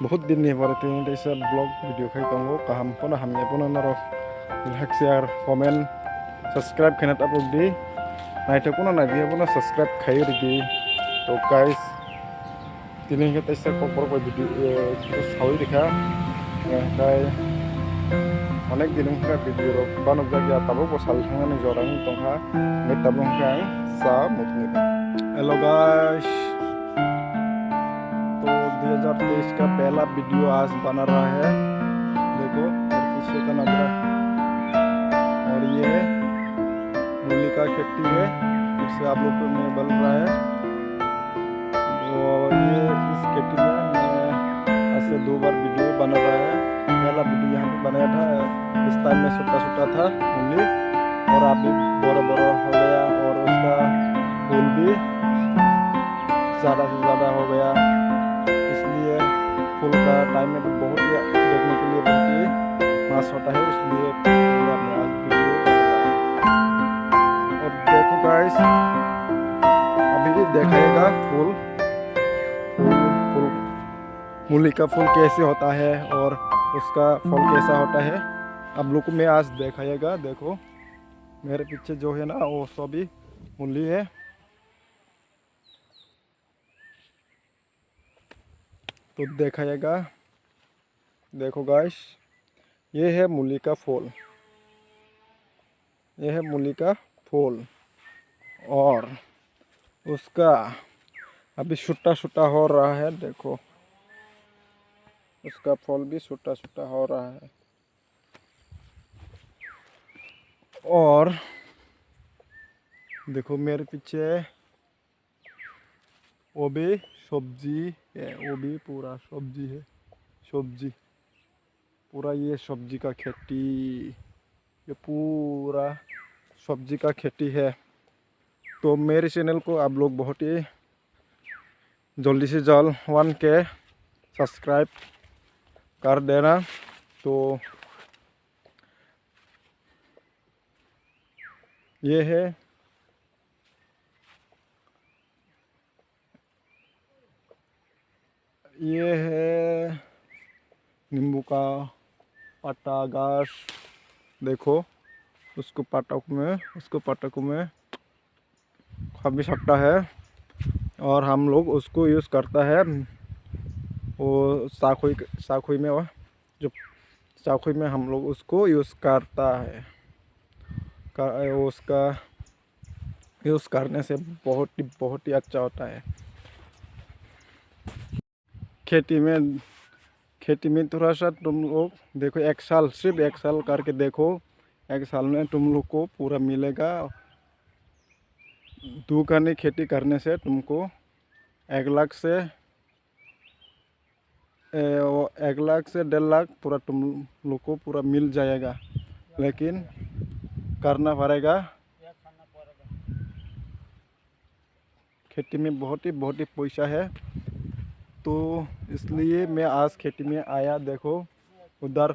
बहुत दिन नहीं बारे थे ऐसा ब्लॉग वीडियो खाई तंगो कहम पना हमने पना नारो लाइक शेयर कमेंट सब्सक्राइब खाना अपलोड दी नाइट पना ना भी पना सब्सक्राइब खाई दी तो गाइस दिनै के ऐसा कपर को वीडियो सावई दिखा ओमफ्राय अनेक दिन का वीडियो बानब जायगा ताबो बसाल थांनानै जरां दंहा मे ताबो का सा मुतनि हेलो गाइस तो 2023 का पहला वीडियो आज बना रहा है देखो मेरे पीछे का नजारा और ये मूली का खेती है फिर से आप लोग को मैं बोल रहा है तो ये इस खेती में मैं आज से 2 बार वीडियो बना रहा है पहला वीडियो यहाँ पे बनाया था इस टाइम में छोटा था मूली और अभी बड़ा हो गया और उसका फूल भी ज़्यादा से ज़्यादा हो गया इसलिए फूल का टाइम में तो बहुत ही देखने के लिए बहुत ही मस्त होता है इसलिए पूरा मैं आज वीडियो और देखो गाइस अभी भी दिखाएगा फूल मूली का फूल कैसे होता है और उसका फल कैसा होता है आप लोग को मैं आज दिखाएगा। देखो मेरे पीछे जो है ना वो सभी मूली है तो दिखाएगा। देखो गाइस ये है मूली का फूल ये है मूली का फूल और उसका अभी छोटा हो रहा है। देखो उसका फल भी छोटा हो रहा है और देखो मेरे पीछे वो भी सब्जी है वो भी पूरा सब्जी है सब्जी पूरा ये सब्जी का खेती ये पूरा सब्जी का खेती है। तो मेरे चैनल को आप लोग बहुत ही जल्दी से जल्द 1K सब्सक्राइब कर देना। तो ये है नींबू का पत्ता घास देखो उसको पत्ता में खा भी सकता है और हम लोग उसको यूज़ करता है वो साखुई में जो साखुई में हम लोग उसको यूज़ करता है उसका यूज़ करने से बहुत ही अच्छा होता है। खेती में थोड़ा सा तुम लोग देखो सिर्फ एक साल करके देखो 1 साल में तुम लोग को पूरा मिलेगा। 2 करने खेती करने से तुमको 1 लाख से 1.5 लाख पूरा तुम लोग को पूरा मिल जाएगा लेकिन करना पड़ेगा। खेती में बहुत ही पैसा है तो इसलिए मैं आज खेती में आया। देखो उधर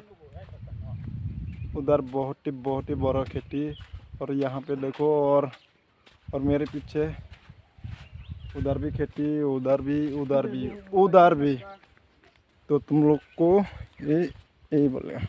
बहुत ही बड़ा खेती और यहाँ पे देखो और मेरे पीछे उधर भी खेती उधर भी तो तुम लोग को यही बोलेगा।